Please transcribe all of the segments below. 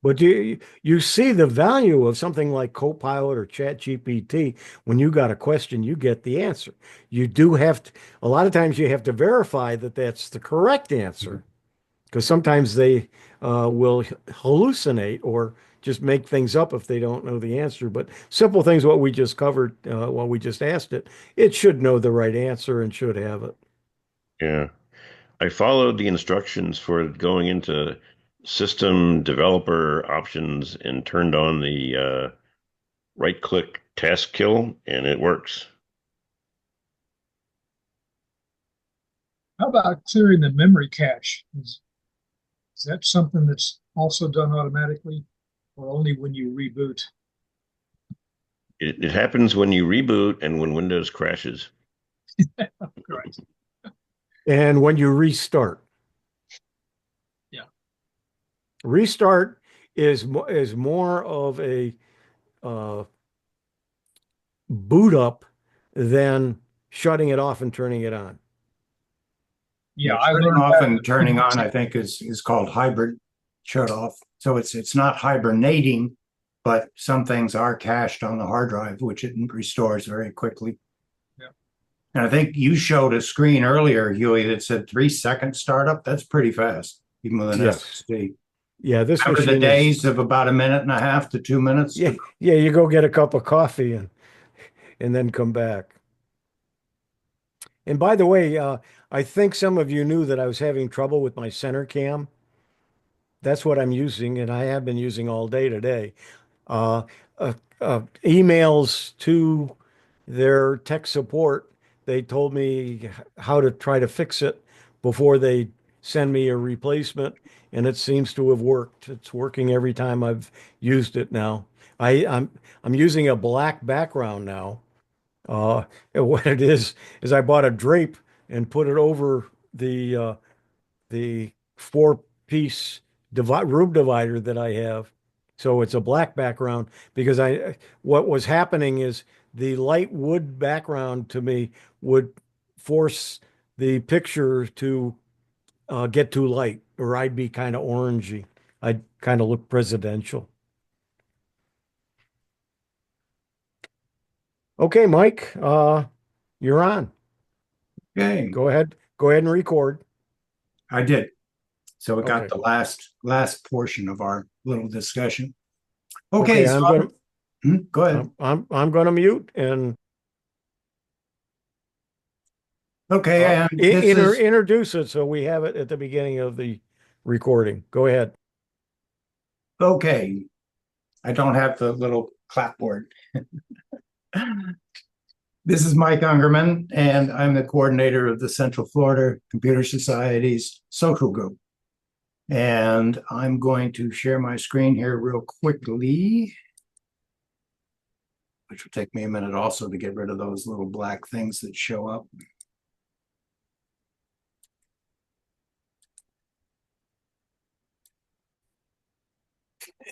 But you see the value of something like Copilot or ChatGPT. When you got a question, you get the answer. You do have to, a lot of times you have to verify that that's the correct answer because sometimes they will hallucinate or just make things up if they don't know the answer. But simple things, what we just covered, what we just asked it, it should know the right answer and should have it. Yeah. I followed the instructions for going into system developer options and turned on the right click task kill, and it works. How about clearing the memory cache? Is that something that's also done automatically or only when you reboot? It happens when you reboot and when Windows crashes. Right. And when you restart, Yeah. restart is more of a uh, boot up than shutting it off and turning it on. Yeah, Yeah, I shutting learned off that and turning on, I think, is called hybrid shut off. So it's not hibernating, but some things are cached on the hard drive, which it restores very quickly. Yeah. And I think you showed a screen earlier, Huey, that said 3 second startup. That's pretty fast, even with an Yes. SSD. Yeah, this Remember the machine is, days of about a minute and a half to 2 minutes? yeah, yeah, you go get a cup of coffee and then come back. And by the way, I think some of you knew that I was having trouble with my center cam. That's what I'm using, and I have been using all day today. Uh, Emails to their tech support, they told me how to try to fix it before they send me a replacement, and it seems to have worked. It's working every time I've used it now. I'm using a black background now. What it is I bought a drape and put it over the four-piece room divider that I have. So it's a black background because what was happening is the light wood background to me would force the picture to get too light, or I'd be kind of orangey. I'd kind of look presidential. Okay, Mike, you're on. Okay, Go ahead. Go ahead and record. I did. So we got Okay. the last portion of our little discussion. Okay, Okay, so go ahead. I'm gonna mute and Okay, and this is introduce it so we have it at the beginning of the recording. Go ahead. okay. I don't have the little clapboard. This is Mike Ungerman, and I'm the coordinator of the Central Florida Computer Society's social group. And I'm going to share my screen here real quickly, which will take me a minute also to get rid of those little black things that show up.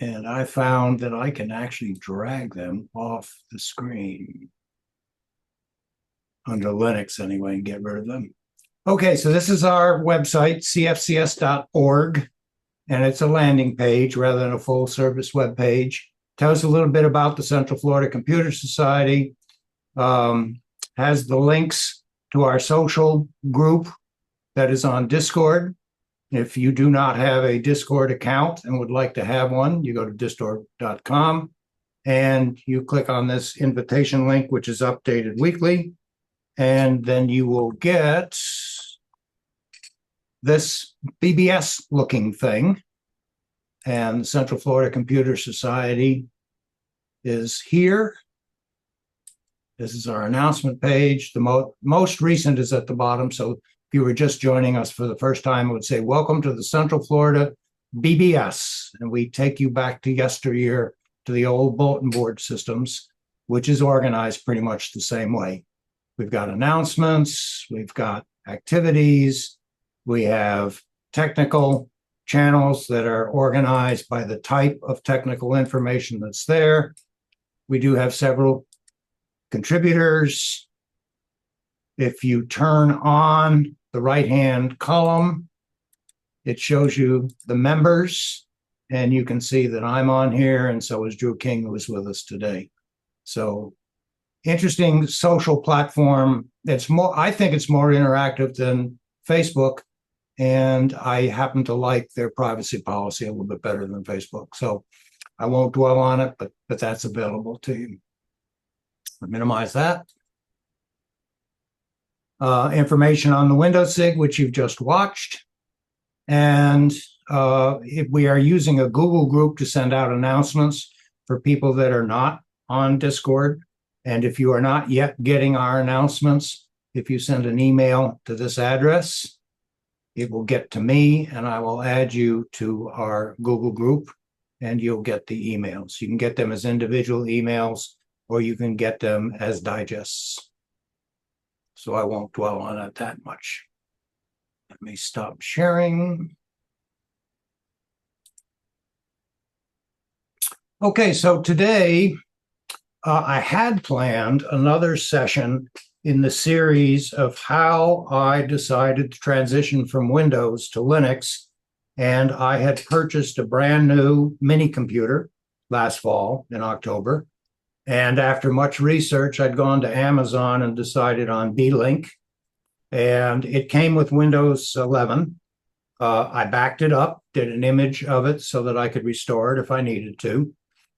And I found that I can actually drag them off the screen under Linux anyway and get rid of them. Okay, so this is our website, cfcs.org, and it's a landing page rather than a full service web page. Tells a little bit about the Central Florida Computer Society, has the links to our social group that is on Discord. If you do not have a Discord account and would like to have one, you go to discord.com and you click on this invitation link, which is updated weekly. And then you will get this BBS looking thing. And the Central Florida Computer Society is here. This is our announcement page. The most recent is at the bottom. So if you were just joining us for the first time, it would say, welcome to the Central Florida BBS. And we take you back to yesteryear to the old bulletin board systems, which is organized pretty much the same way. We've got announcements, we've got activities, we have technical channels that are organized by the type of technical information that's there. We do have several contributors. If you turn on the right-hand column, it shows you the members. and you can see that I'm on here, and so is Drew King, who is with us today. So interesting social platform. I think it's more interactive than Facebook, and I happen to like their privacy policy a little bit better than Facebook. So I won't dwell on it, but that's available to you. I'll minimize that. Information on the Windows SIG, which you've just watched. And we are using a Google group to send out announcements for people that are not on Discord. And if you are not yet getting our announcements, if you send an email to this address, it will get to me and I will add you to our Google group and you'll get the emails. You can get them as individual emails or you can get them as digests. So I won't dwell on it that much. Let me stop sharing. Okay, so today I had planned another session in the series of how I decided to transition from Windows to Linux. And I had purchased a brand new mini computer last fall in October. And after much research, I'd gone to Amazon and decided on B-Link. And it came with Windows 11. I backed it up, did an image of it so that I could restore it if I needed to.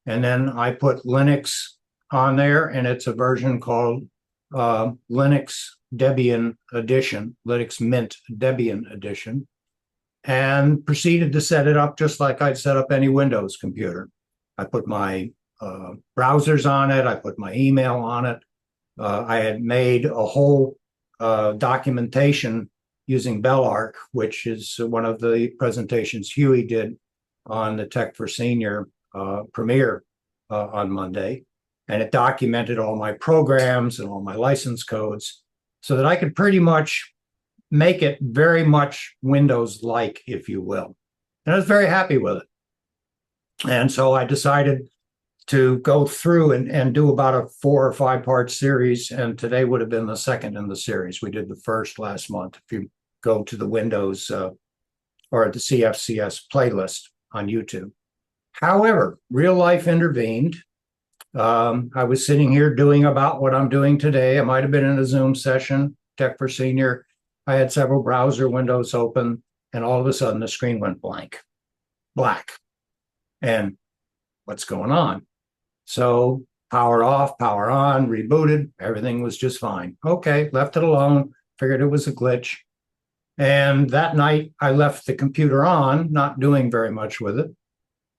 And then I put Linux on there, and it's a version called Linux Debian Edition, Linux Mint Debian Edition, and proceeded to set it up just like I'd set up any Windows computer. I put my browsers on it. I put my email on it. I had made a whole documentation using BellArc, which is one of the presentations Huey did on the Tech for Senior premiere on Monday. And it documented all my programs and all my license codes so that I could pretty much make it very much Windows-like, if you will. And I was very happy with it. And so I decided to go through and do about a 4 or 5 part series. And today would have been the second in the series. We did the first last month. If you go to the Windows or the CFCS playlist on YouTube. However, real life intervened. I was sitting here doing about what I'm doing today. I might have been in a Zoom session, Tech for Senior. I had several browser windows open, and all of a sudden the screen went black. And what's going on? So power off, power on, rebooted, everything was just fine. Okay, left it alone, figured it was a glitch. And that night I left the computer on, not doing very much with it.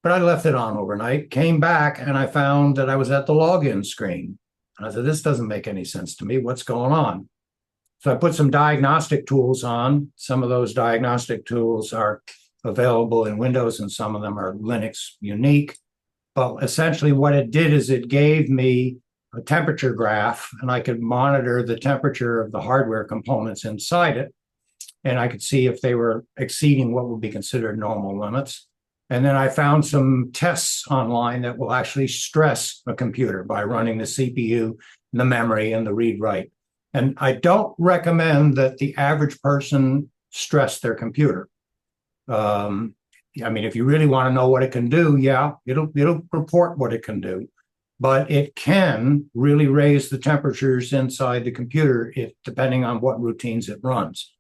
But I left it on overnight, came back, and I found that I was at the login screen. And I said, this doesn't make any sense to me. What's going on? So I put some diagnostic tools on. Some of those diagnostic tools are available in Windows, and some of them are Linux unique. But essentially what it did is it gave me a temperature graph, and I could monitor the temperature of the hardware components inside it. And I could see if they were exceeding what would be considered normal limits. And then I found some tests online that will actually stress a computer by running the CPU, the memory, and the read-write. And I don't recommend that the average person stress their computer. I mean, if you really want to know what it can do, yeah, it'll report what it can do. But it can really raise the temperatures inside the computer depending on what routines it runs.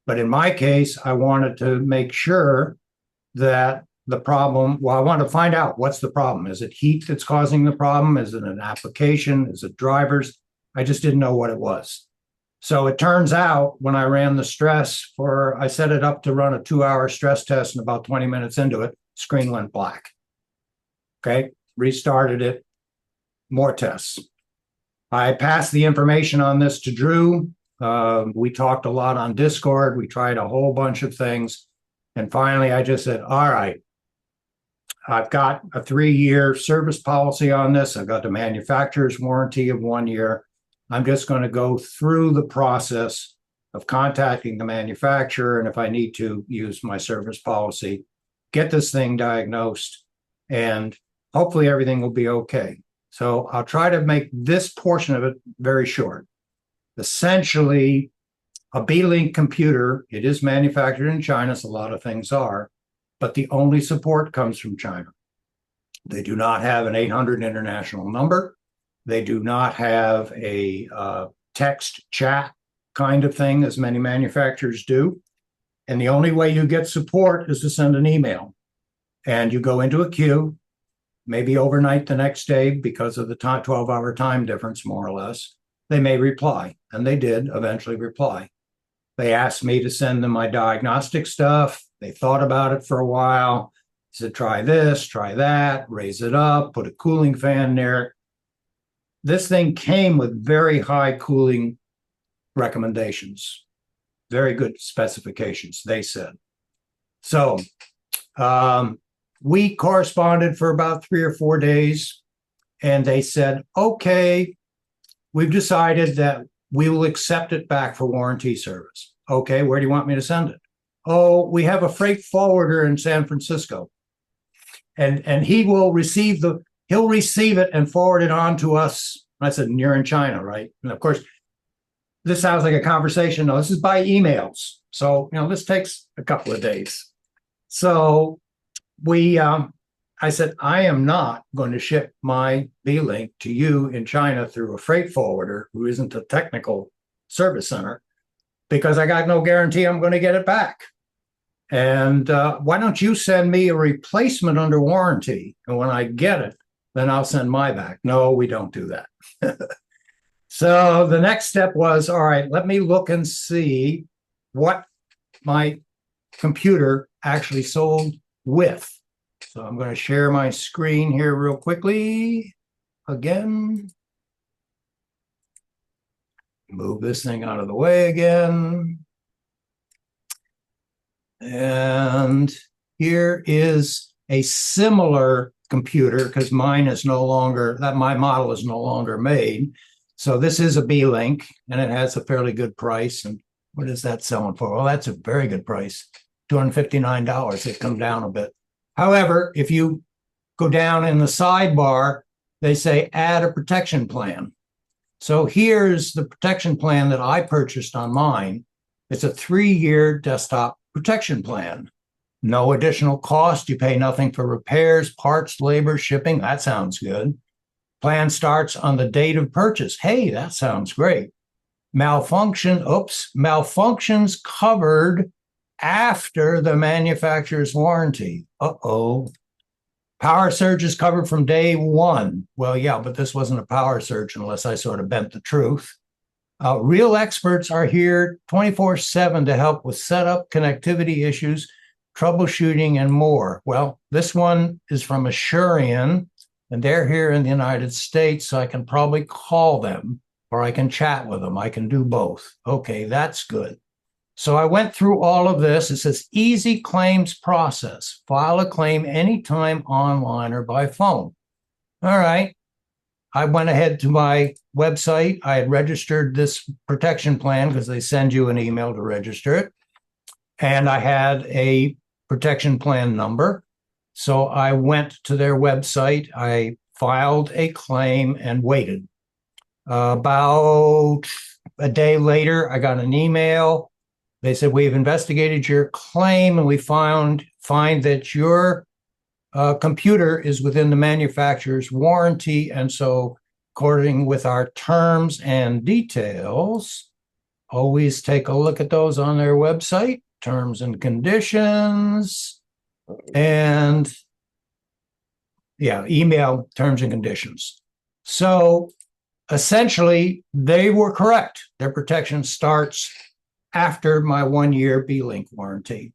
But in my case, I wanted to make sure that the problem, well, I want to find out what's the problem. Is it heat that's causing the problem? Is it an application? Is it drivers? I just didn't know what it was. So it turns out when I ran the stress I set it up to run a 2-hour stress test, and about 20 minutes into it, screen went black. Okay, restarted it, more tests. I passed the information on this to Drew. We talked a lot on Discord. We tried a whole bunch of things. And finally, I just said, all right, I've got a 3-year service policy on this. I've got the manufacturer's warranty of 1 year. I'm just going to go through the process of contacting the manufacturer. And if I need to use my service policy, get this thing diagnosed, and hopefully everything will be okay. So I'll try to make this portion of it very short. Essentially, a B-Link computer, it is manufactured in China, so a lot of things are, but the only support comes from China. They do not have an 800 international number. They do not have a text chat kind of thing as many manufacturers do. And the only way you get support is to send an email. And you go into a queue, maybe overnight the next day because of the 12-hour time difference, more or less. They may reply, and they did eventually reply. They asked me to send them my diagnostic stuff. They thought about it for a while. Said, try this, try that, raise it up, put a cooling fan there. This thing came with very high cooling recommendations, very good specifications, they said. So we corresponded for about 3 or 4 days, and they said, okay, we've decided that we will accept it back for warranty service. Okay, where do you want me to send it? Oh, we have a freight forwarder in San Francisco. And he will he'll receive it and forward it on to us. I said, you're in China, right? And of course, this sounds like a conversation. No, this is by emails. So, this takes a couple of days. So I said, I am not going to ship my B-Link to you in China through a freight forwarder who isn't a technical service center, because I got no guarantee I'm going to get it back. And why don't you send me a replacement under warranty? And when I get it, then I'll send my back. No, we don't do that. So the next step was, all right, let me look and see what my computer actually sold with. So I'm going to share my screen here real quickly. Again, move this thing out of the way again. And here is a similar computer, because mine is no longer, my model is no longer made. So this is a B-Link, and it has a fairly good price. And what is that selling for? Well, that's a very good price, $259. It come down a bit. However, if you go down in the sidebar, they say add a protection plan. So here's the protection plan that I purchased on mine. It's a 3-year desktop protection plan. No additional cost. You pay nothing for repairs, parts, labor, shipping. That sounds good. Plan starts on the date of purchase. Hey, that sounds great. Malfunctions covered after the manufacturer's warranty. Uh-oh. Power surge is covered from day 1. Well, yeah, but this wasn't a power surge unless I sort of bent the truth. Real experts are here 24/7 to help with setup, connectivity issues, troubleshooting, and more. Well, this one is from Asurion, and they're here in the United States, so I can probably call them or I can chat with them. I can do both. Okay, that's good. So I went through all of this. It says easy claims process. File a claim anytime online or by phone. All right. I went ahead to my website. I had registered this protection plan because they send you an email to register it. And I had a protection plan number. So I went to their website. I filed a claim and waited. About a day later, I got an email. They said, we've investigated your claim and we find that your computer is within the manufacturer's warranty. And so according with our terms and details, always take a look at those on their website, terms and conditions, and email terms and conditions. So essentially, they were correct. Their protection starts after my 1-year B-Link warranty.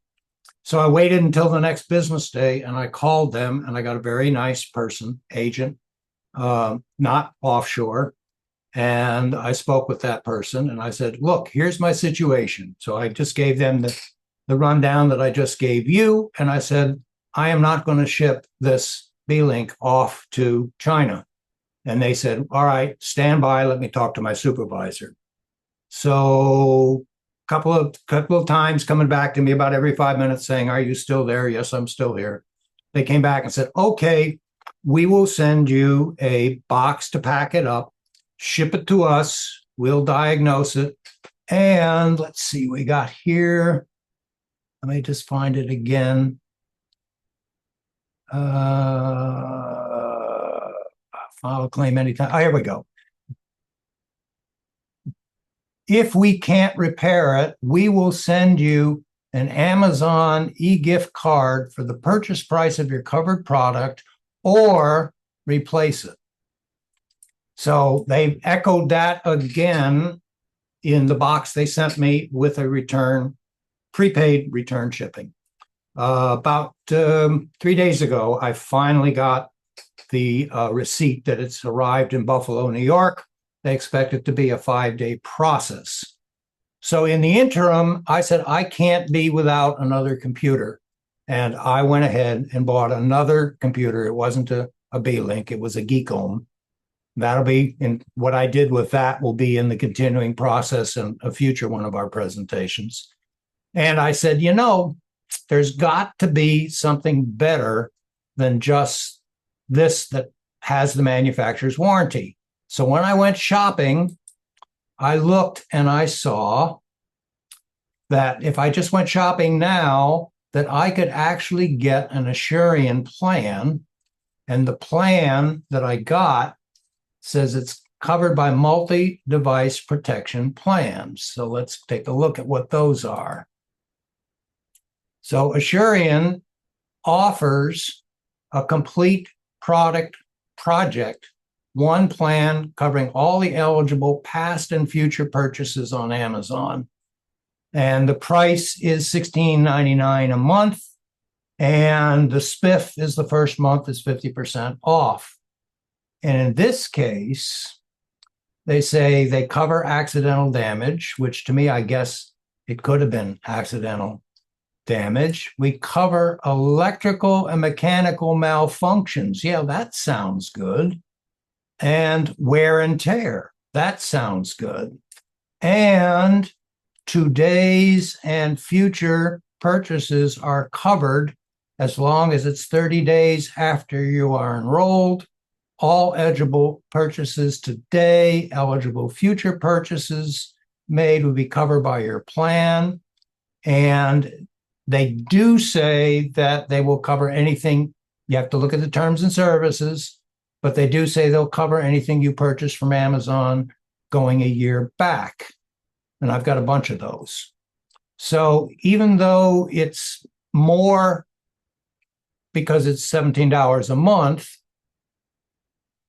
So I waited until the next business day and I called them and I got a very nice person, agent, not offshore. And I spoke with that person and I said, look, here's my situation. So I just gave them the rundown that I just gave you. And I said, I am not going to ship this B-Link off to China. And they said, all right, stand by. Let me talk to my supervisor. So couple of times coming back to me about every 5 minutes saying, are you still there? Yes, I'm still here. They came back and said, okay, we will send you a box to pack it up, ship it to us. We'll diagnose it. And let's see, we got here. Let me just find it again. File a claim anytime. Oh, here we go. If we can't repair it, we will send you an Amazon e-gift card for the purchase price of your covered product or replace it. So they echoed that again in the box they sent me with a return, prepaid return shipping. About 3 days ago, I finally got the receipt that it's arrived in Buffalo, New York. They expect it to be a 5-day process. So in the interim, I said, I can't be without another computer. And I went ahead and bought another computer. It wasn't a B-Link, it was a Geek. That'll be in what I did with that will be in the continuing process in a future one of our presentations. And I said, you know, there's got to be something better than just this that has the manufacturer's warranty. So when I went shopping, I looked and I saw that if I just went shopping now, that I could actually get an Asurion plan. And the plan that I got says it's covered by multi-device protection plans. So let's take a look at what those are. So Asurion offers a complete project, one plan covering all the eligible past and future purchases on Amazon. And the price is $16.99 a month. And the spiff is the first month is 50% off. And in this case, they say they cover accidental damage, which to me, I guess it could have been accidental damage. We cover electrical and mechanical malfunctions. Yeah, that sounds good. And wear and tear. That sounds good. And today's and future purchases are covered as long as it's 30 days after you are enrolled. All eligible purchases today, eligible future purchases made will be covered by your plan. And they do say that they will cover anything. You have to look at the terms and services, but they do say they'll cover anything you purchase from Amazon going a year back. And I've got a bunch of those. So even though it's more because it's $17 a month,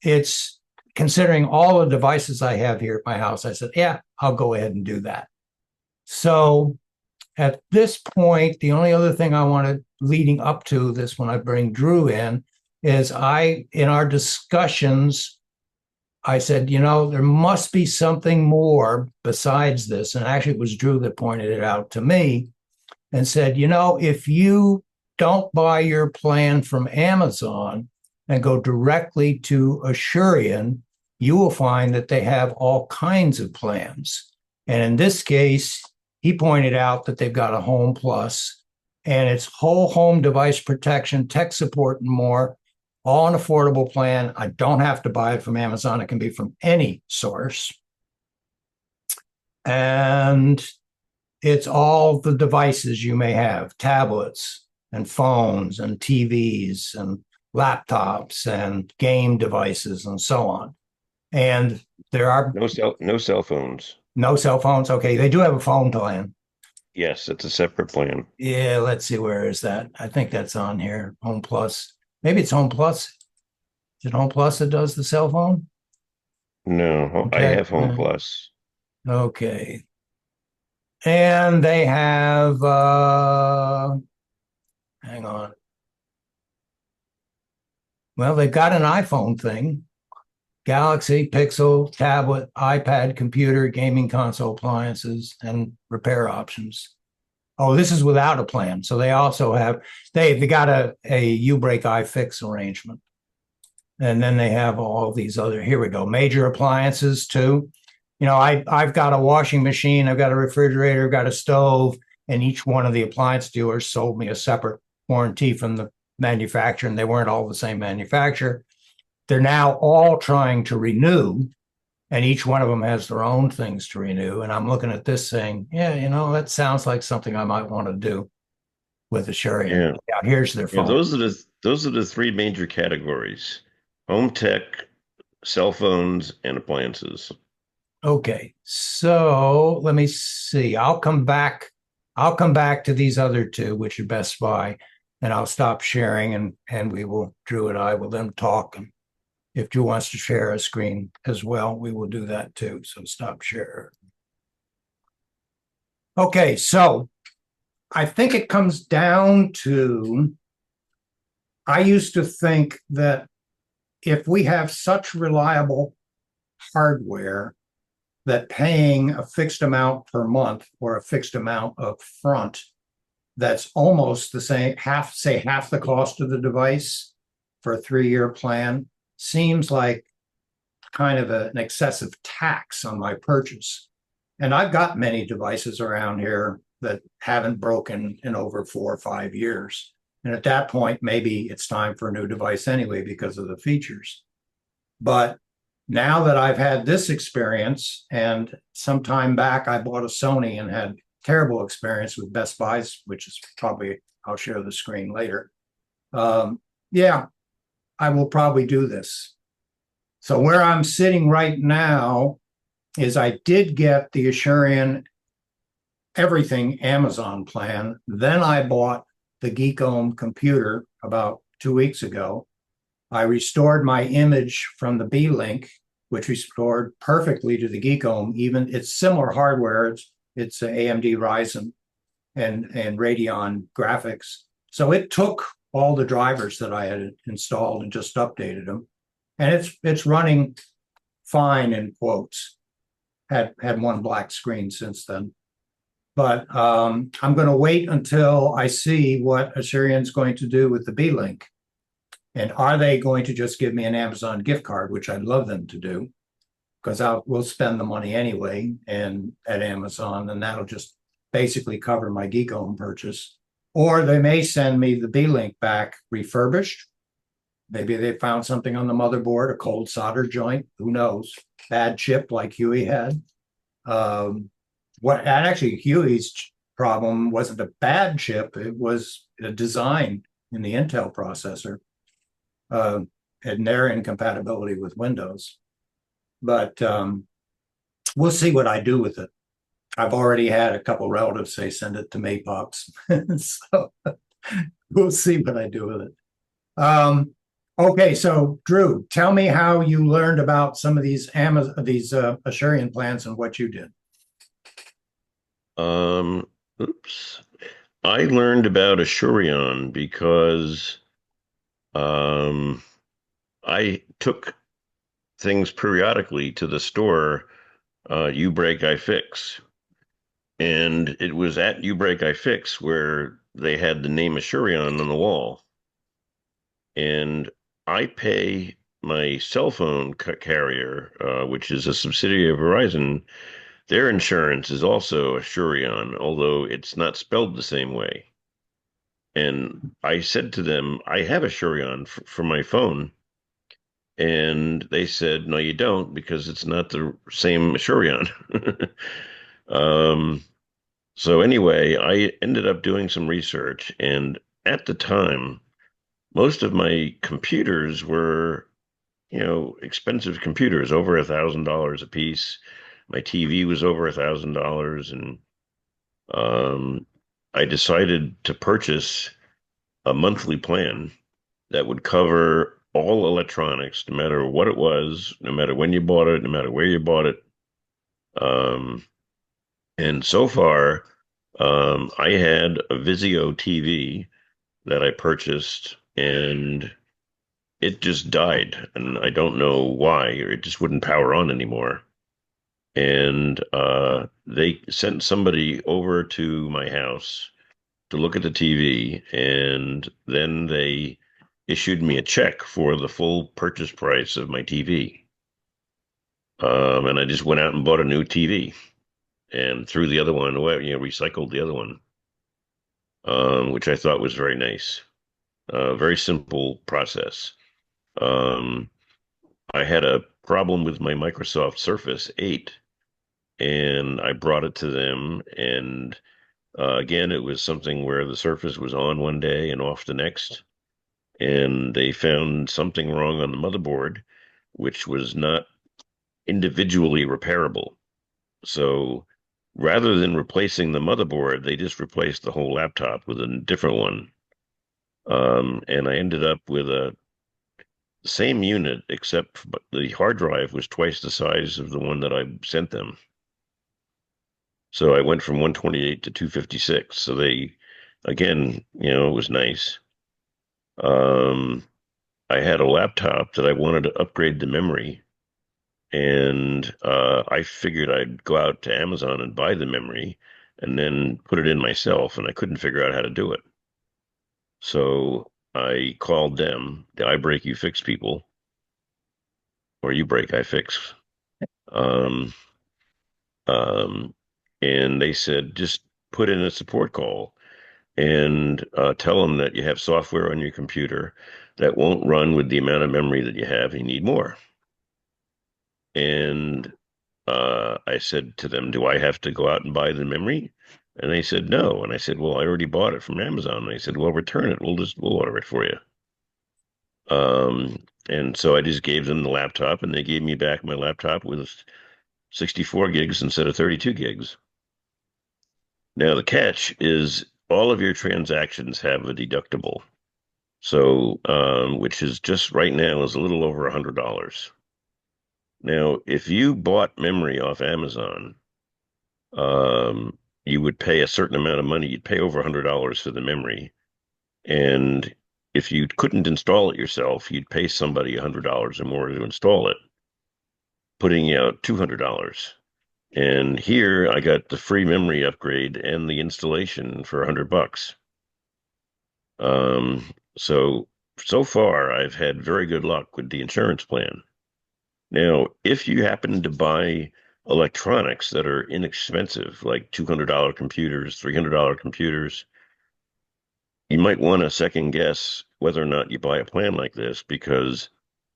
it's considering all the devices I have here at my house. I said, yeah, I'll go ahead and do that. So at this point, the only other thing I wanted leading up to this when I bring Drew in is in our discussions, I said, you know, there must be something more besides this. And actually, it was Drew that pointed it out to me and said, you know, if you don't buy your plan from Amazon and go directly to Asurion, you will find that they have all kinds of plans. And in this case, he pointed out that they've got a Home Plus, and it's whole home device protection, tech support, and more, all an affordable plan. I don't have to buy it from Amazon. It can be from any source. And it's all the devices you may have, tablets and phones and TVs and laptops and game devices and so on. And there are no cell phones. No cell phones. Okay, they do have a phone plan. Yes, it's a separate plan. Yeah, let's see, where is that? I think that's on here. Home Plus. Maybe it's Home Plus. Is it Home Plus that does the cell phone? No, Okay. I have Home Plus. Okay. And they have hang on. Well, they've got an iPhone thing. Galaxy, Pixel, tablet, iPad, computer, gaming console appliances, and repair options. Oh, this is without a plan. So they also have, they got a U-break iFix arrangement. And then they have all these other, here we go, major appliances too. You know, I've got a washing machine, I've got a refrigerator, I've got a stove, and each one of the appliance dealers sold me a separate warranty from the manufacturer, and they weren't all the same manufacturer. They're now all trying to renew, and each one of them has their own things to renew. And I'm looking at this saying, yeah, you know, that sounds like something I might want to do. with Asurion. Yeah. Yeah, here's their Yeah, phone. those are the three major categories: home tech, cell phones, and appliances. Okay, so let me see. I'll come back. I'll come back to these other two, which are Best Buy, and I'll stop sharing, and we will. Drew and I will then talk. And if Drew wants to share a screen as well, we will do that too. So stop share. Okay, so I think it comes down to. I used to think that if we have such reliable hardware that paying a fixed amount per month or a fixed amount up front that's almost the same, half the cost of the device for a 3-year plan seems like kind of an excessive tax on my purchase. And I've got many devices around here that haven't broken in over 4 or 5 years. And at that point, maybe it's time for a new device anyway because of the features. But now that I've had this experience, and some time back I bought a Sony and had terrible experience with Best Buys, which is probably, I'll share the screen later. Yeah, I will probably do this. So where I'm sitting right now is I did get the Asurion everything Amazon plan. Then I bought the Geek computer about 2 weeks ago. I restored my image from the B-Link, which restored perfectly to the Geek even it's similar hardware. It's AMD Ryzen and Radeon graphics. So it took all the drivers that I had installed and just updated them. And it's running fine in quotes. Had one black screen since then. But I'm going to wait until I see what Asurion's going to do with the B-Link. And are they going to just give me an Amazon gift card, which I'd love them to do, because we'll spend the money anyway and at Amazon, and that'll just basically cover my Geek purchase. Or they may send me the B-Link back refurbished. Maybe they found something on the motherboard, a cold solder joint, who knows? Bad chip like Huey had. Actually, Huey's problem wasn't a bad chip, it was a design in the Intel processor. And their incompatibility with Windows. But we'll see what I do with it. I've already had a couple relatives say send it to Maypops. So we'll see what I do with it. Okay, so Drew, tell me how you learned about some of these Asurion plans and what you did. Oops. I learned about Asurion because I took things periodically to the store, You Break, I Fix. And it was at You Break, I Fix where they had the name Asurion on the wall. And I pay my cell phone carrier, which is a subsidiary of Verizon. Their insurance is also Asurion, although it's not spelled the same way. And I said to them, I have Asurion for my phone. And they said, no, you don't, because it's not the same Asurion. um, so anyway, I ended up doing some research, and at the time, most of my computers were, expensive computers, over $1,000 a piece. My TV was over $1,000, and I decided to purchase a monthly plan that would cover all electronics, no matter what it was, no matter when you bought it, no matter where you bought it. Um, and so far, I had a Vizio TV that I purchased, and it just died, and I don't know why. It just wouldn't power on anymore. And they sent somebody over to my house to look at the TV, and then they issued me a check for the full purchase price of my TV. And I just went out and bought a new TV and threw the other one away, recycled the other one, which I thought was very nice. Very simple process. Um, I had a problem with my Microsoft Surface 8, and I brought it to them, and Again, it was something where the Surface was on one day and off the next, and they found something wrong on the motherboard, which was not individually repairable. So rather than replacing the motherboard, they just replaced the whole laptop with a different one. And I ended up with a same unit, except the hard drive was twice the size of the one that I sent them. So I went from 128 to 256. So they, again, it was nice. Um, I had a laptop that I wanted to upgrade the memory, and I figured I'd go out to Amazon and buy the memory and then put it in myself, and I couldn't figure out how to do it. So I called them, the I break, you fix people, or you break, I fix. Um, um, and they said, just put in a support call and tell them that you have software on your computer that won't run with the amount of memory that you have. You need more. And I said to them, do I have to go out and buy the memory? And they said, no. And I said, well, I already bought it from Amazon. And they said, well, return it. We'll order it for you. And so I just gave them the laptop, and they gave me back my laptop with 64 gigs instead of 32 gigs. Now, the catch is all of your transactions have a deductible. So, which is just right now is a little over $100. Now, if you bought memory off Amazon, you would pay a certain amount of money. You'd pay over $100 for the memory. And if you couldn't install it yourself, you'd pay somebody $100 or more to install it, putting out $200. And here I got the free memory upgrade and the installation for $100. So far I've had very good luck with the insurance plan. Now, if you happen to buy electronics that are inexpensive, like $200 computers, $300 computers, you might want to second guess whether or not you buy a plan like this, because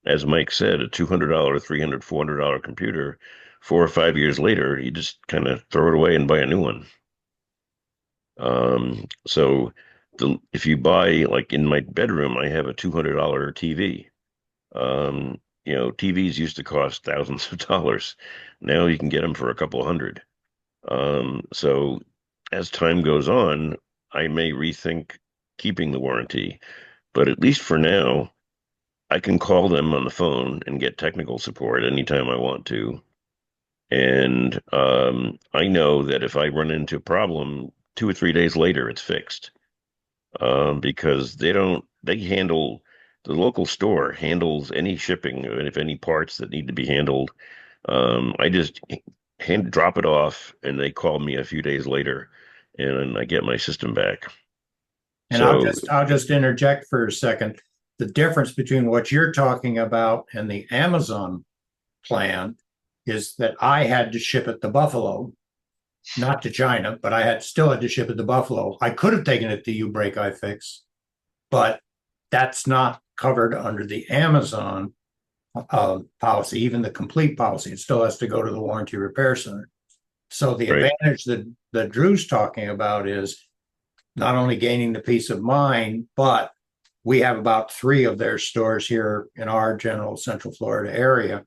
as Mike said, a $200, $300, $400 computer, 4 or 5 years later, you just kind of throw it away and buy a new one. So if you buy, like in my bedroom, I have a $200 TV. TVs used to cost thousands of dollars. Now you can get them for a couple hundred. So as time goes on, I may rethink keeping the warranty, but at least for now, I can call them on the phone and get technical support anytime I want to. And I know that if I run into a problem 2 or 3 days later, it's fixed. Because they handle, the local store handles any shipping, and if any parts that need to be handled, I just drop it off, and they call me a few days later, and I get my system back. And So, I'll just interject for a second. The difference between what you're talking about and the Amazon plan is that I had to ship it to Buffalo, not to China, but I still had to ship it to Buffalo. I could have taken it to You Break I Fix, but that's not covered under the Amazon policy, even the complete policy. It still has to go to the warranty repair center. So the right, advantage that Drew's talking about is not only gaining the peace of mind, but we have about 3 of their stores here in our general Central Florida area.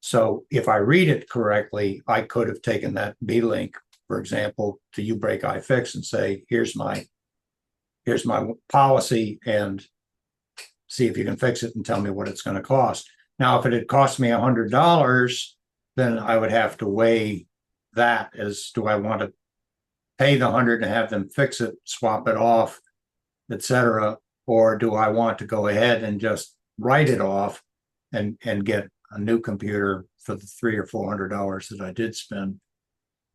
So if I read it correctly, I could have taken that B-Link, for example, to You Break I Fix and say, here's my policy, and see if you can fix it and tell me what it's going to cost. Now, if it had cost me $100, then I would have to weigh that as, do I want to pay the 100 and have them fix it, swap it off, etc., or do I want to go ahead and just write it off and get a new computer for the $300 or $400 that I did spend?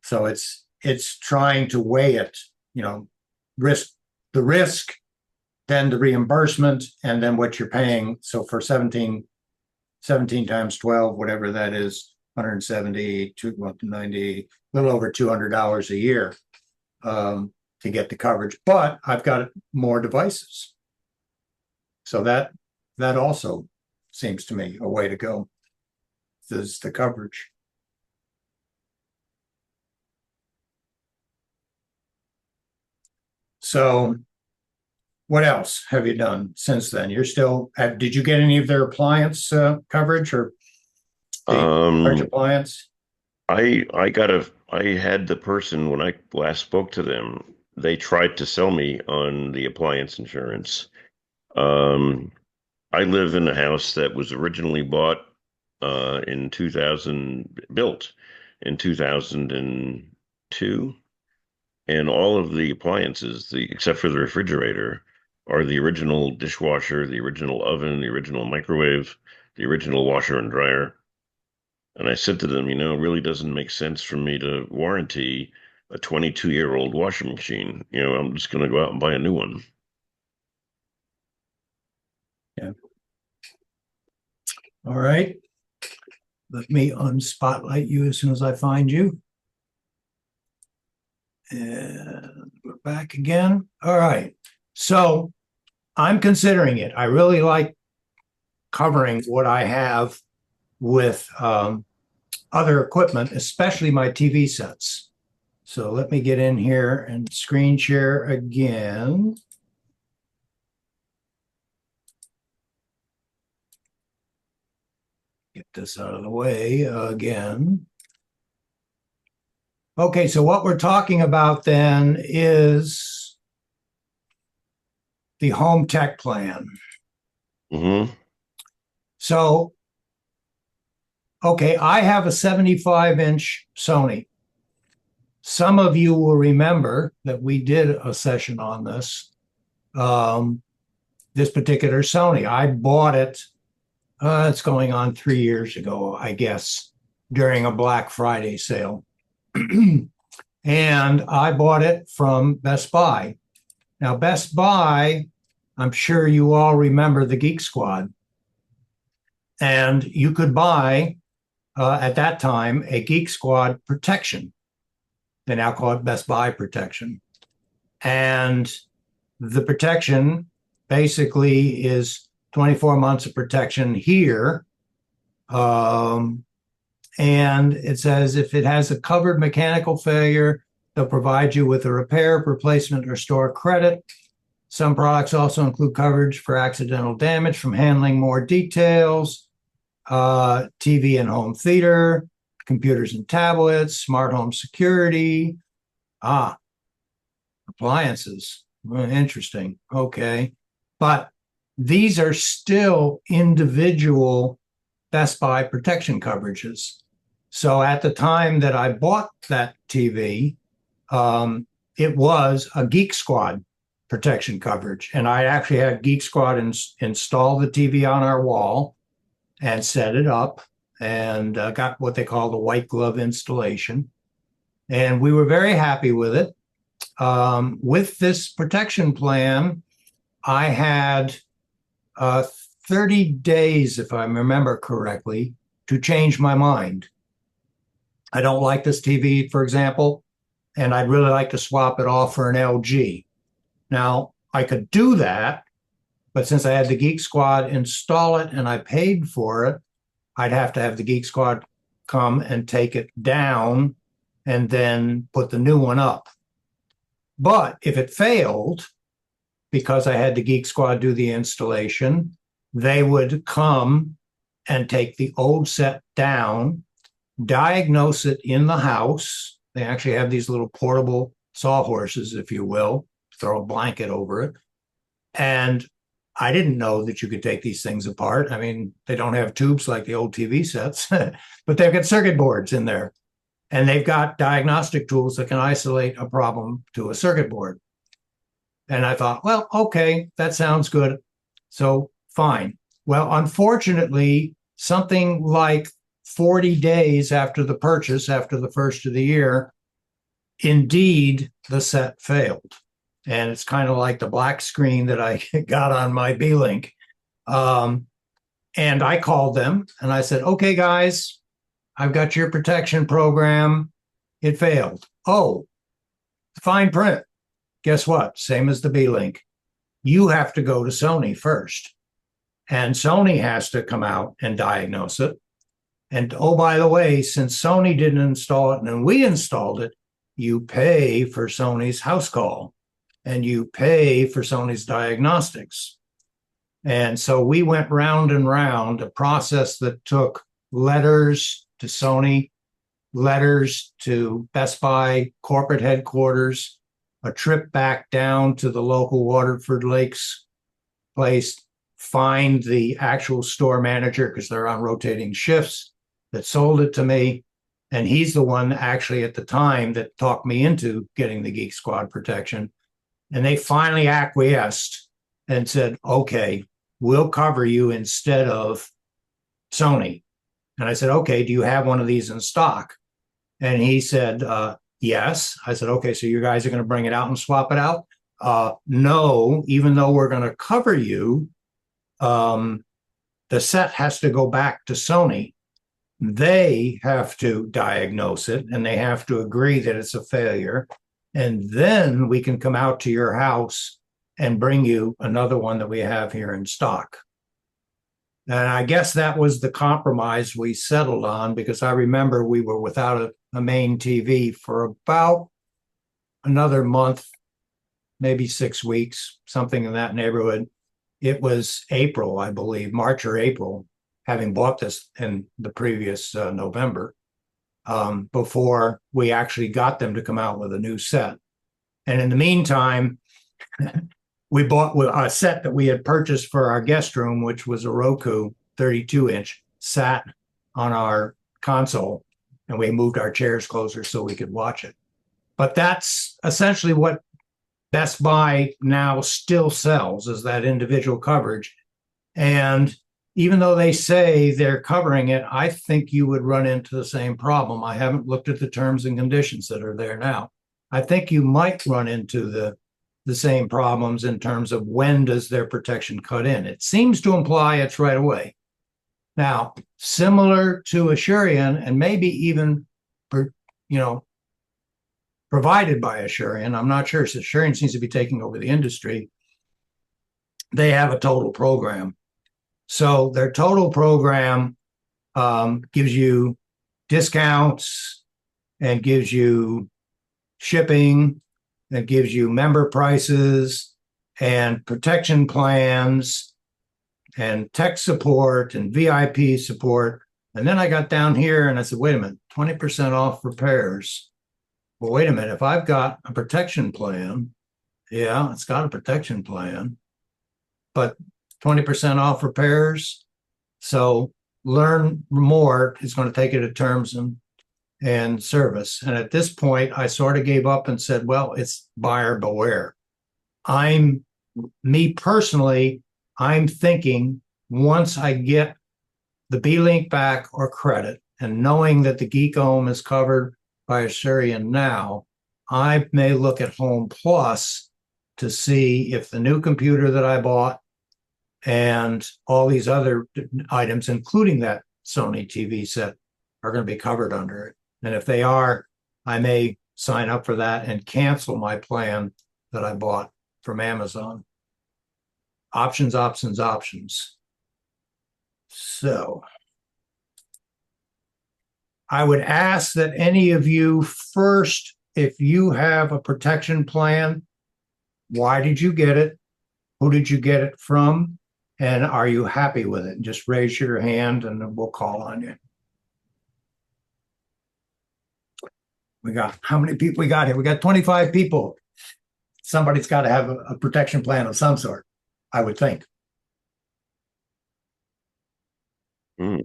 So it's trying to weigh it, the risk, then the reimbursement, and then what you're paying. So for 17 times 12, whatever that is, 170, 90, a little over $200 a year to get the coverage. But I've got more devices. So that also seems to me a way to go. This is the coverage. So what else have you done since then? You're still, did you get any of their appliance coverage or the large Um, appliance? I had the person when I last spoke to them, they tried to sell me on the appliance insurance. Um, I live in a house that was originally bought in 2000, built in 2002, and all of the appliances, except for the refrigerator, are the original dishwasher, the original oven, the original microwave, the original washer and dryer. And I said to them, it really doesn't make sense for me to warranty a 22-year-old washing machine. I'm just going to go out and buy a new one. Yeah. All right. Let me unspotlight you as soon as I find you. And we're back again. All right. So I'm considering it. I really like covering what I have with other equipment, especially my TV sets. So let me get in here and screen share again. Get this out of the way again. Okay, so what we're talking about then is the home tech plan. Mm-hmm. So, okay, I have a 75-inch Sony. Some of you will remember that we did a session on this, this particular Sony. I bought it, it's going on 3 years ago, I guess, during a Black Friday sale. And I bought it from Best Buy. Now, Best Buy, I'm sure you all remember the Geek Squad. And you could buy, at that time, a Geek Squad protection. They now call it Best Buy protection. And the protection basically is 24 months of protection here. And it says if it has a covered mechanical failure, they'll provide you with a repair, replacement, or store credit. Some products also include coverage for accidental damage from handling more details, TV and home theater, computers and tablets, smart home security. Appliances. Well, interesting. Okay. But these are still individual Best Buy protection coverages. So at the time that I bought that TV, it was a Geek Squad protection coverage. And I actually had Geek Squad install the TV on our wall and set it up and got what they call the white glove installation. And we were very happy with it. With this protection plan, I had 30 days, if I remember correctly, to change my mind. I don't like this TV, for example, and I'd really like to swap it off for an LG. Now, I could do that, but since I had the Geek Squad install it and I paid for it, I'd have to have the Geek Squad come and take it down and then put the new one up. But if it failed, because I had the Geek Squad do the installation, they would come and take the old set down, diagnose it in the house. They actually have these little portable sawhorses, if you will, throw a blanket over it. And I didn't know that you could take these things apart. I mean, they don't have tubes like the old TV sets, but they've got circuit boards in there. And they've got diagnostic tools that can isolate a problem to a circuit board. And I thought, well, okay, that sounds good. So fine. Well, unfortunately, something like 40 days after the purchase, after the first of the year, indeed, the set failed. And it's kind of like the black screen that I got on my B-Link. And I called them and I said, okay, guys, I've got your protection program. It failed. Oh, fine print. Guess what? Same as the B-Link. You have to go to Sony first. And Sony has to come out and diagnose it. And oh, by the way, since Sony didn't install it and we installed it, you pay for Sony's house call. and you pay for Sony's diagnostics. And so we went round and round, a process that took letters to Sony, letters to Best Buy corporate headquarters, a trip back down to the local Waterford Lakes place, find the actual store manager because they're on rotating shifts that sold it to me. And he's the one actually at the time that talked me into getting the Geek Squad protection. And they finally acquiesced and said, okay, we'll cover you instead of Sony. And I said, okay, do you have one of these in stock? And he said, yes. I said, okay, so you guys are going to bring it out and swap it out? No, even though we're going to cover you, the set has to go back to Sony. They have to diagnose it and they have to agree that it's a failure. And then we can come out to your house and bring you another one that we have here in stock. And I guess that was the compromise we settled on, because I remember we were without a main TV for about another month, maybe 6 weeks, something in that neighborhood. It was April, I believe, March or April, having bought this in the previous November, before we actually got them to come out with a new set. And in the meantime, we bought a set that we had purchased for our guest room, which was a Roku 32-inch, sat on our console, and we moved our chairs closer so we could watch it. But that's essentially what Best Buy now still sells, is that individual coverage. And even though they say they're covering it, I think you would run into the same problem. I haven't looked at the terms and conditions that are there now. I think you might run into the same problems in terms of when does their protection cut in. It seems to imply it's right away. Now, similar to Asurion, and maybe even, provided by Asurion, I'm not sure. So Asurion seems to be taking over the industry. They have a total program. So their total program gives you discounts and gives you shipping, that gives you member prices and protection plans and tech support and VIP support. And then I got down here and I said, wait a minute, 20% off repairs. Well, wait a minute, if I've got a protection plan, yeah, it's got a protection plan, but 20% off repairs. So learn more is going to take it to terms and service. And at this point, I sort of gave up and said, well, it's buyer beware. Me personally, I'm thinking once I get the B-Link back or credit, and knowing that the Geek Home is covered by Asurion now, I may look at Home Plus to see if the new computer that I bought and all these other items, including that Sony TV set, are going to be covered under it. And if they are, I may sign up for that and cancel my plan that I bought from Amazon. Options, options, options. So I would ask that any of you first, if you have a protection plan, why did you get it? Who did you get it from? And are you happy with it? Just raise your hand and we'll call on you. How many people we got here? We got 25 people. Somebody's got to have a protection plan of some sort, I would think. I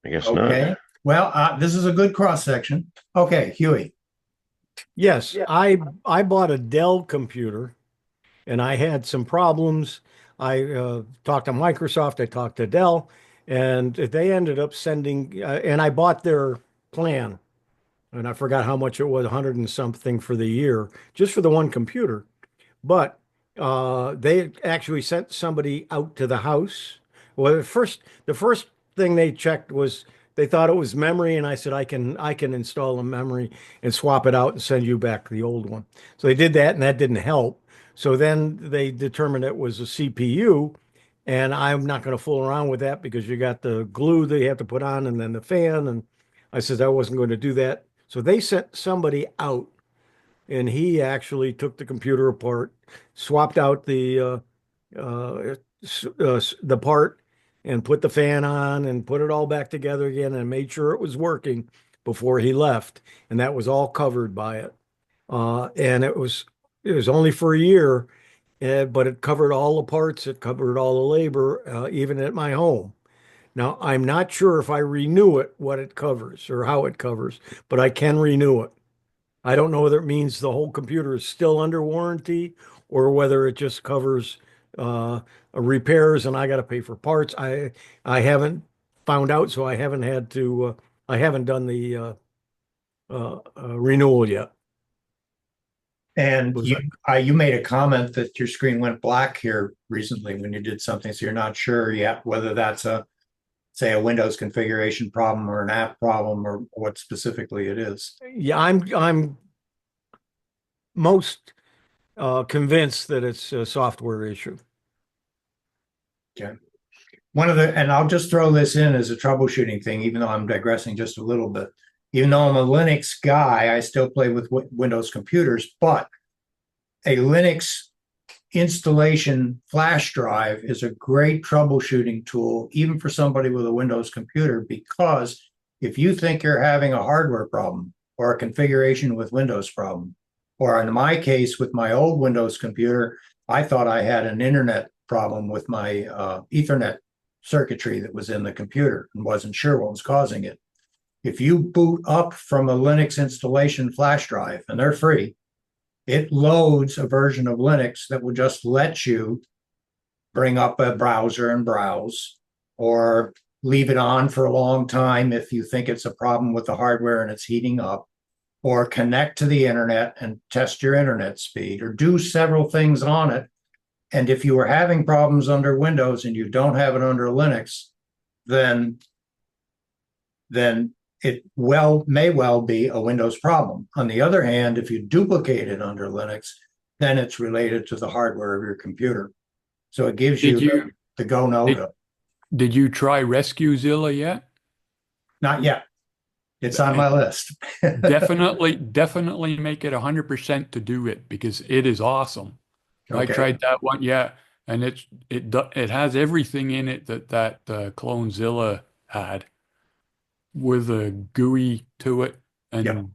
guess okay. not. Well, this is a good cross section. Okay, Huey. Yes, I bought a Dell computer and I had some problems. I talked to Microsoft, I talked to Dell, and they ended up sending, and I bought their plan. And I forgot how much it was, 100 and something for the year, just for the one computer. But they actually sent somebody out to the house. Well, the first thing they checked was they thought it was memory, and I said I can install a memory and swap it out and send you back the old one. So they did that, and that didn't help. So then they determined it was a CPU, and I'm not going to fool around with that because you got the glue that you have to put on, and then the fan. And I said I wasn't going to do that. So they sent somebody out and he actually took the computer apart, swapped out the part and put the fan on and put it all back together again and made sure it was working before he left. And that was all covered by it. And it was only for a year, but it covered all the parts, it covered all the labor, even at my home. Now, I'm not sure if I renew it, what it covers or how it covers, but I can renew it. I don't know whether it means the whole computer is still under warranty or whether it just covers repairs and I got to pay for parts. I haven't found out, so I haven't had to. I haven't done the renewal yet. And Was you made a comment that your screen went black here recently when you did something, so you're not sure yet whether that's say a Windows configuration problem or an app problem or what specifically it is. Yeah, I'm most convinced that it's a software issue. Okay. And I'll just throw this in as a troubleshooting thing, even though I'm digressing just a little bit. Even though I'm a Linux guy, I still play with Windows computers, but a Linux installation flash drive is a great troubleshooting tool, even for somebody with a Windows computer, because if you think you're having a hardware problem or a configuration with Windows problem, or in my case with my old Windows computer, I thought I had an internet problem with my Ethernet circuitry that was in the computer and wasn't sure what was causing it. If you boot up from a Linux installation flash drive, and they're free, it loads a version of Linux that will just let you bring up a browser and browse, or leave it on for a long time if you think it's a problem with the hardware and it's heating up, or connect to the internet and test your internet speed, or do several things on it. And if you are having problems under Windows and you don't have it under Linux, then it may well be a Windows problem. On the other hand, if you duplicate it under Linux, then it's related to the hardware of your computer. So it gives you the go no-go. Did you try RescueZilla yet? Not yet. It's on my list. Definitely make it 100% to do it, because it is awesome. I Okay. tried that one, yeah, and it has everything in it that CloneZilla had, with a GUI to it, and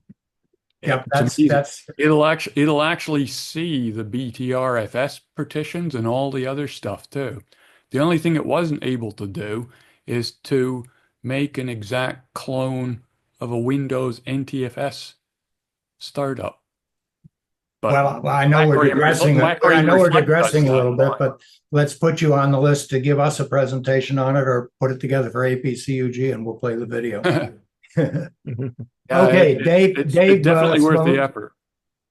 Yep, it's amazing. that's It'll actually see the BTRFS partitions and all the other stuff too. The only thing it wasn't able to do is to make an exact clone of a Windows NTFS startup. But well, I know we're digressing. I know we're digressing a little bit, but let's put you on the list to give us a presentation on it, or put it together for APCUG, and we'll play the video. Okay, Dave. It's Dave, definitely worth the effort.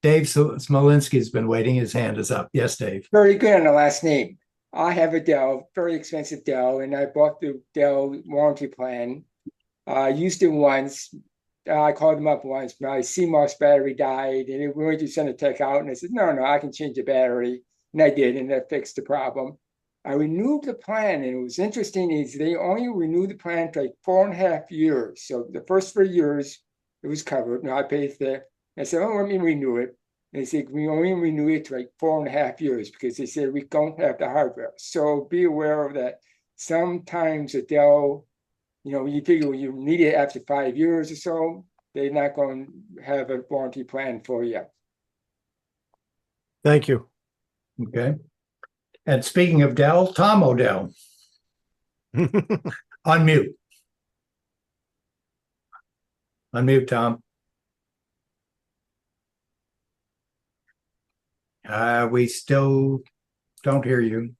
Dave Smolinski's been waiting. His hand is up. Yes, Dave. Very good on the last name. I have a Dell, very expensive Dell, and I bought the Dell warranty plan. I used it once. I called them up once. My CMOS battery died, and we went to send a tech out, and I said, no, I can change the battery. And I did, and that fixed the problem. I renewed the plan, and it was interesting is they only renewed the plan for like 4.5 years. So the first 3 years, it was covered. Now I paid for I said, oh, let me renew it. And they said, we only renew it to like 4.5 years, because they said we don't have the hardware. So be aware of that. Sometimes a Dell, you figure you need it after 5 years or so, they're not going to have a warranty plan for you. Thank you. Okay. And speaking of Dell, Tom O'Dell. Unmute. Unmute, Tom. We still don't hear you.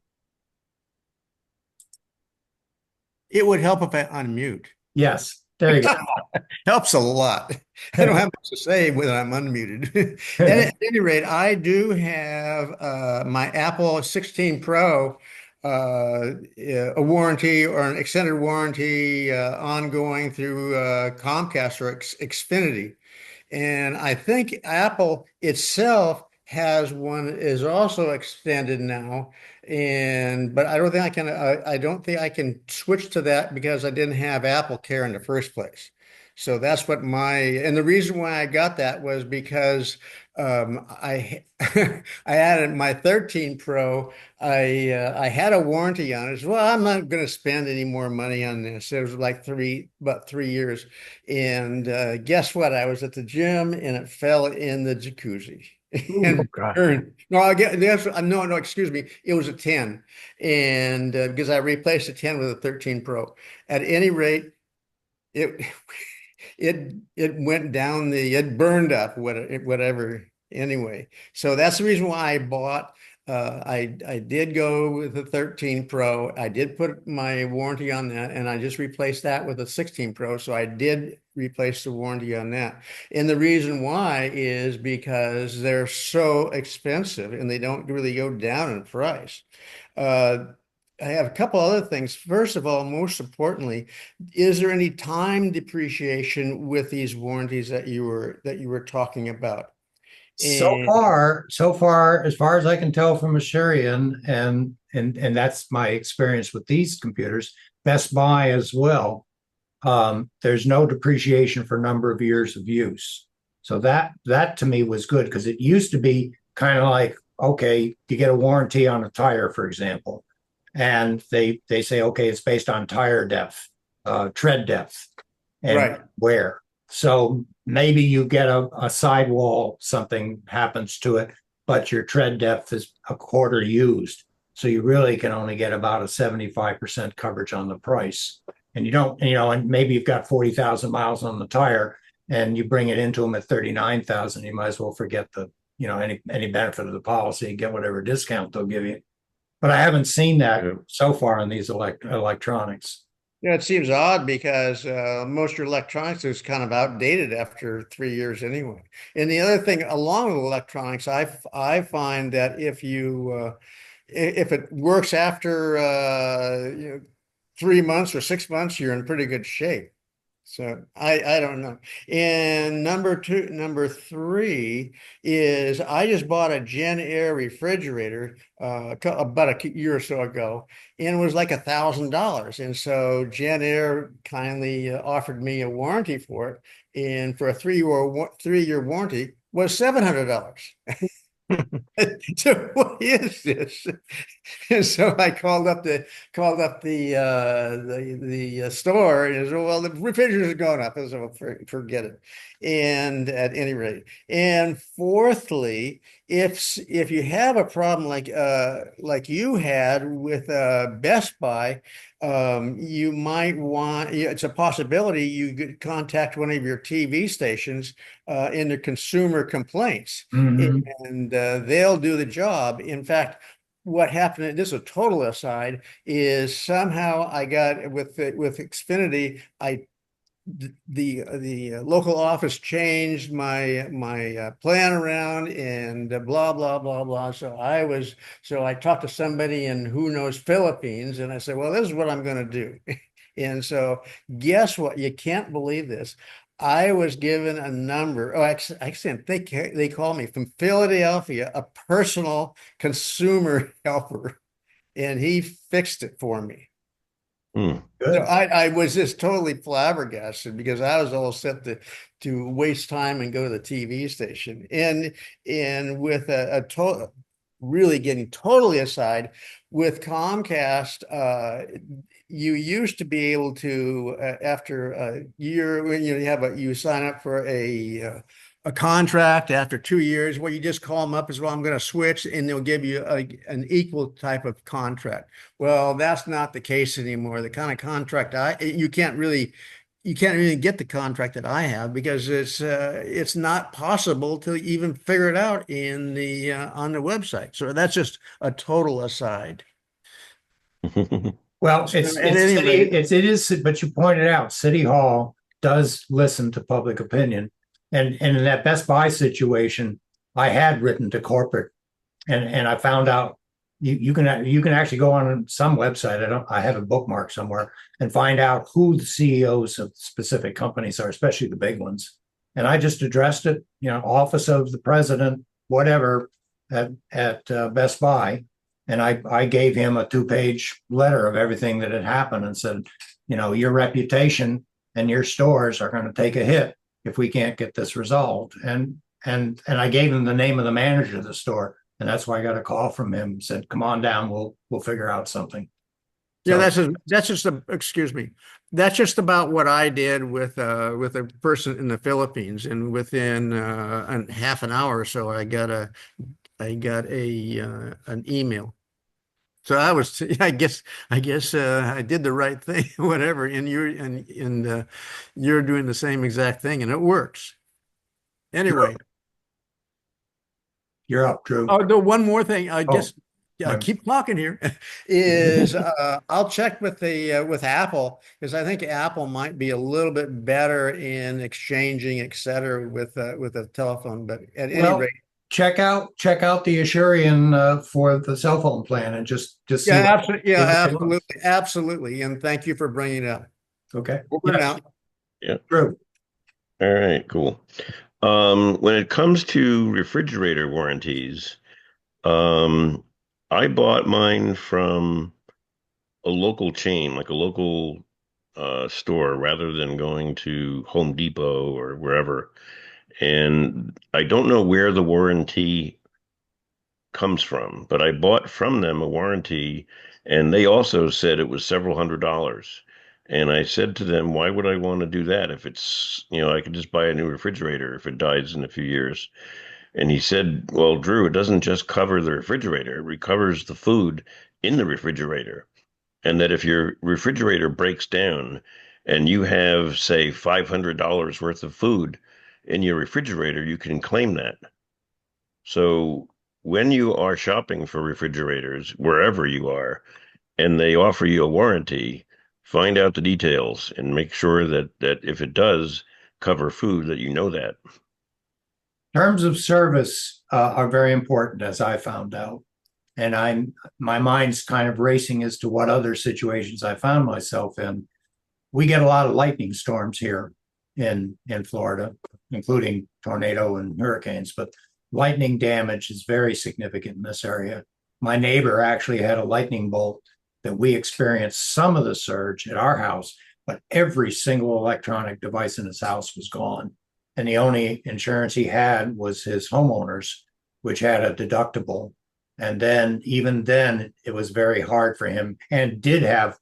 It would help if I unmute. Yes, there you go. Helps a lot. I don't have much to say when I'm unmuted. At any rate, I do have my Apple 16 Pro, a warranty or an extended warranty ongoing through Comcast or Expinity. And I think Apple itself has one that is also extended now, but I don't think I can switch to that because I didn't have Apple Care in the first place. So that's what and the reason why I got that was because I I had my 13 Pro. I had a warranty on it. I said, well, I'm not going to spend any more money on this. It was like about 3 years. And guess what? I was at the gym and it fell in the jacuzzi. Oh, And God. no, no, excuse me. It was a 10. And because I replaced a 10 with a 13 Pro. At any rate, it it went down it burned up, whatever. Anyway, so that's the reason why I bought. I did go with the 13 Pro. I did put my warranty on that, and I just replaced that with a 16 Pro. So I did replace the warranty on that. And the reason why is because they're so expensive and they don't really go down in price. Uh, I have a couple other things. First of all, most importantly, is there any time depreciation with these warranties that you were talking about? And So far, as far as I can tell from Asurion, and that's my experience with these computers, Best Buy as well. There's no depreciation for number of years of use. So that to me was good because it used to be kind of like, okay, you get a warranty on a tire, for example, and they say, okay, it's based on tire depth, tread depth, and right. wear. So maybe you get a sidewall, something happens to it, but your tread depth is a quarter used. So you really can only get about a 75% coverage on the price. And you don't, and maybe you've got 40,000 miles on the tire and you bring it into them at 39,000, you might as well forget any benefit of the policy and get whatever discount they'll give you. But I haven't seen that so far in these electronics. Yeah, it seems odd because most of your electronics is kind of outdated after 3 years anyway. And the other thing along with electronics, I find that if it works after 3 months or 6 months, you're in pretty good shape. So I don't know. And number three is I just bought a Gen Air refrigerator about a year or so ago, and it was like $1,000. And so Gen Air kindly offered me a warranty for it, and for a 3-year warranty was $700. So what is this? And so I called up the store and said, well, the refrigerator's going up. I said, well, forget it. And at any rate, and fourthly, if you have a problem like you had with Best Buy, you might want, it's a possibility you could contact one of your TV stations in the consumer complaints, Mhm. and they'll do the job. In fact, what happened, this is a total aside, is somehow I got with Expinity, the local office changed my plan around, and blah blah blah blah. So I talked to somebody in who knows Philippines, and I said, well, this is what I'm going to do. And so guess what? You can't believe this. I was given a number. Oh, actually, they called me from Philadelphia, a personal consumer helper, and he fixed it for me. Hmm. So I was just totally flabbergasted because I was all set to waste time and go to the TV station. And with a total, really getting totally aside, with Comcast, you used to be able to after a year when you sign up for a contract after 2 years, well, you just call them up as well. I'm going to switch, and they'll give you an equal type of contract. Well, that's not the case anymore. The kind of contract you can't even get the contract that I have because it's not possible to even figure it out in the on the website. So that's just a total aside. Well, So at any rate, it is, but you pointed out City Hall does listen to public opinion. And in that Best Buy situation, I had written to corporate and I found out you can actually go on some website. I have a bookmark somewhere and find out who the CEOs of specific companies are, especially the big ones. And I just addressed it, office of the president, whatever, at Best Buy. And I gave him a 2-page letter of everything that had happened and said, your reputation and your stores are going to take a hit if we can't get this resolved. And I gave him the name of the manager of the store, and that's why I got a call from him. Said, "Come on down, we'll figure out something." Yeah, So, excuse me. That's just about what I did with a person in the Philippines, and within half an hour or so, I got a an email. So I guess I did the right thing, whatever. And you're doing the same exact thing, and it works. Anyway, you're up, Drew. oh, no, one more thing. I Oh, just keep talking here. Is I'll check with with Apple, because I think Apple might be a little bit better in exchanging, et cetera, with a telephone. But at any Well, rate, check out the Asurion for the cell phone plan, and just see. yeah, what- absolutely, yeah, absolutely. And thank you for bringing it up. Okay. Over Yes, now. Yeah. Drew. All right, cool. When it comes to refrigerator warranties, I bought mine from a local chain, like a local store, rather than going to Home Depot or wherever. And I don't know where the warranty comes from, but I bought from them a warranty, and they also said it was several $100s. And I said to them, why would I want to do that if it's, I could just buy a new refrigerator if it dies in a few years. And he said, well, Drew, it doesn't just cover the refrigerator, it recovers the food in the refrigerator. And that if your refrigerator breaks down and you have, say, $500 worth of food in your refrigerator, you can claim that. So when you are shopping for refrigerators, wherever you are, and they offer you a warranty, find out the details and make sure that if it does cover food, that you know that. Terms of service are very important, as I found out. And my mind's kind of racing as to what other situations I found myself in. We get a lot of lightning storms here in Florida, including tornado and hurricanes, but lightning damage is very significant in this area. My neighbor actually had a lightning bolt that we experienced some of the surge at our house, but every single electronic device in his house was gone. And the only insurance he had was his homeowner's, which had a deductible. And then, even then, it was very hard for him, and did have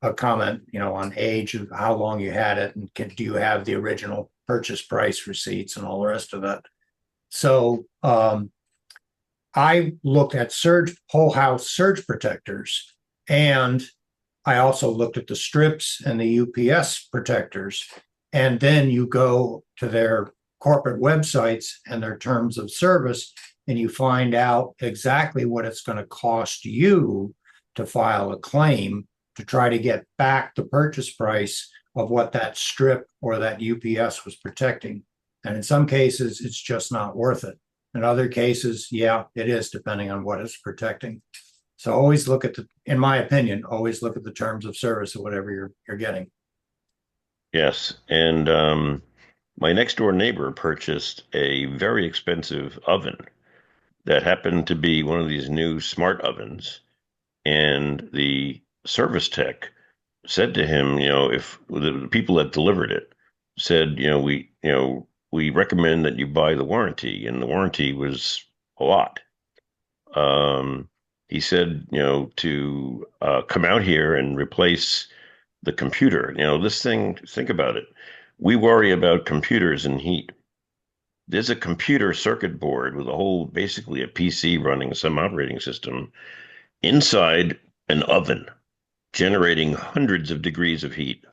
a comment, on age of how long you had it, and do you have the original purchase price receipts and all the rest of that. So I looked at whole house surge protectors, and I also looked at the strips and the UPS protectors. And then you go to their corporate websites and their terms of service, and you find out exactly what it's going to cost you to file a claim to try to get back the purchase price of what that strip or that UPS was protecting. And in some cases, it's just not worth it. In other cases, yeah, it is, depending on what it's protecting. So always look at in my opinion, always look at the terms of service of whatever you're getting. Yes. And my next door neighbor purchased a very expensive oven that happened to be one of these new smart ovens. And the service tech said to him, if the people that delivered it said, we recommend that you buy the warranty, and the warranty was a lot. He said, to come out here and replace the computer. This thing, think about it. We worry about computers and heat. There's a computer circuit board with basically a PC running some operating system inside an oven, generating hundreds of degrees of heat.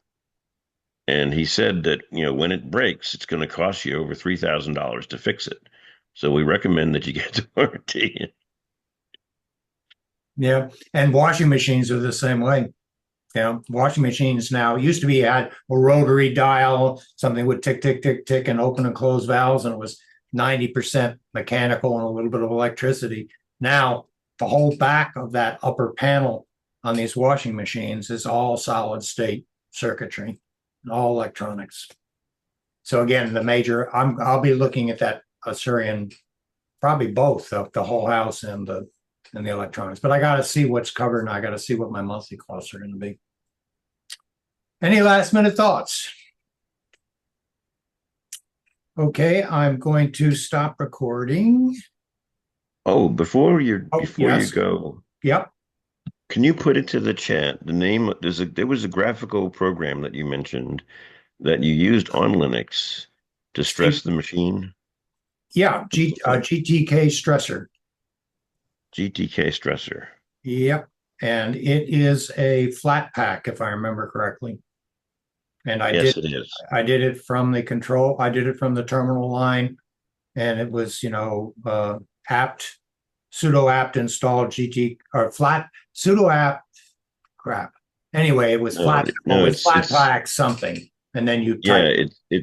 And he said that, when it breaks, it's going to cost you over $3,000 to fix it. So we recommend that you get the warranty. Yeah. And washing machines are the same way. Washing machines now used to be had a rotary dial, something would tick, tick, tick, tick, and open and close valves, and it was 90% mechanical and a little bit of electricity. Now, the whole back of that upper panel on these washing machines is all solid state circuitry, all electronics. So again, I'll be looking at that Asurion, probably both the whole house and the electronics. But I got to see what's covered, and I got to see what my monthly costs are going to be. Any last minute thoughts? Okay, I'm going to stop recording. Oh, before you Yes. go, Yep. can you put into the chat the name? There was a graphical program that you mentioned that you used on Linux to stress the machine. Yeah, GTK stressor. GTK stressor. Yep. And it is a flat pack, if I remember correctly. And Yes, it is. I did it from the control, I did it from the terminal line, and it was, apt, sudo apt install GT or flat sudo apt crap. Anyway, it was No, flat, no, flat it's pack something. And then you yeah, type, it's you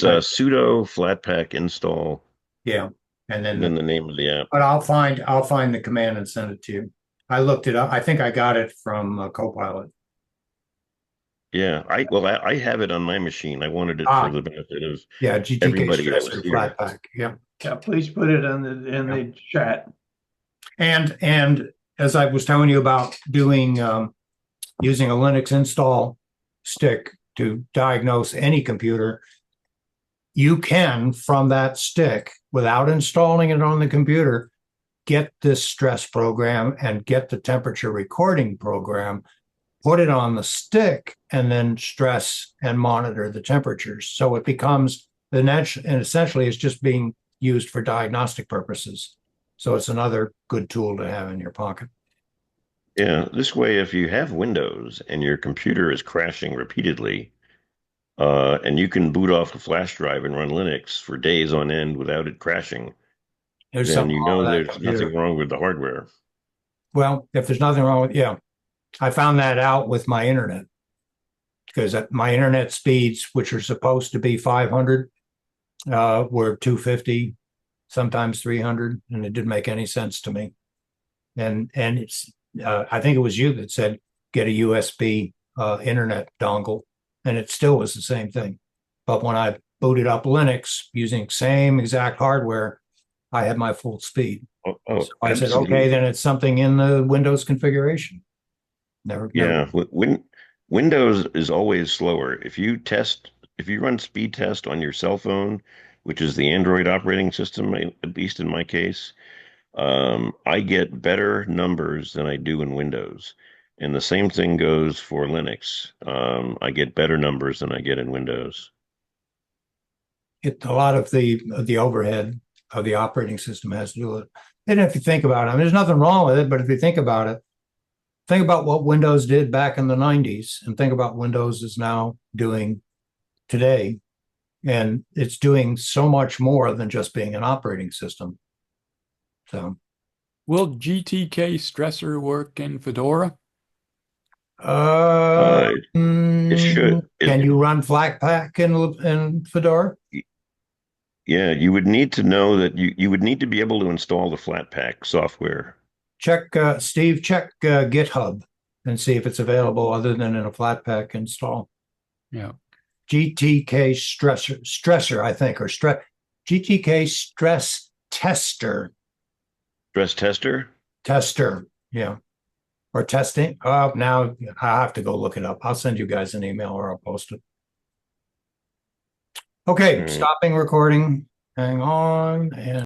type sudo flatpak install, yeah. And and then then the name of the app. but I'll find the command and send it to you. I looked it up. I think I got it from Copilot. Yeah, I have it on my machine. I wanted it for Ah, the benefit of yeah, GTK everybody that was stressor here. flat pack. Yeah. Yeah, please put it in the chat. And as I was telling you about doing using a Linux install stick to diagnose any computer, you can from that stick without installing it on the computer get this stress program and get the temperature recording program, put it on the stick, and then stress and monitor the temperatures. So it becomes and essentially it's just being used for diagnostic purposes. So it's another good tool to have in your pocket. Yeah, this way, if you have Windows and your computer is crashing repeatedly, and you can boot off a flash drive and run Linux for days on end without it crashing, There's then something you wrong know with that there's computer. nothing wrong with the hardware. Well, if there's nothing wrong with, yeah, I found that out with my internet because my internet speeds, which are supposed to be 500, were 250, sometimes 300, and it didn't make any sense to me. And it's, I think it was you that said get a USB internet dongle, and it still was the same thing. But when I booted up Linux using same exact hardware, I had my full speed. Oh, So I said, absolutely. okay, then it's something in the Windows configuration. Never. Yeah, Windows is always slower. If you run speed test on your cell phone, which is the Android operating system, at least in my case, I get better numbers than I do in Windows. And the same thing goes for Linux. I get better numbers than I get in Windows. A lot of the overhead of the operating system has to do with it. And if you think about it, I mean, there's nothing wrong with it, but if you think about it, think about what Windows did back in the 90s and think about Windows is now doing today. And it's doing so much more than just being an operating system. So, Will GTK stressor work in Fedora? It should. Can you run Flatpak in Fedora? Yeah, you would need to know that you would need to be able to install the Flatpak software. Check, Steve, check GitHub and see if it's available other than in a Flatpak install. Yeah. GTK stressor, I think, or GTK stress tester. Stress tester? Yeah. Or testing. Now I have to go look it up. I'll send you guys an email or I'll post it. Okay, stopping recording. Hang on. And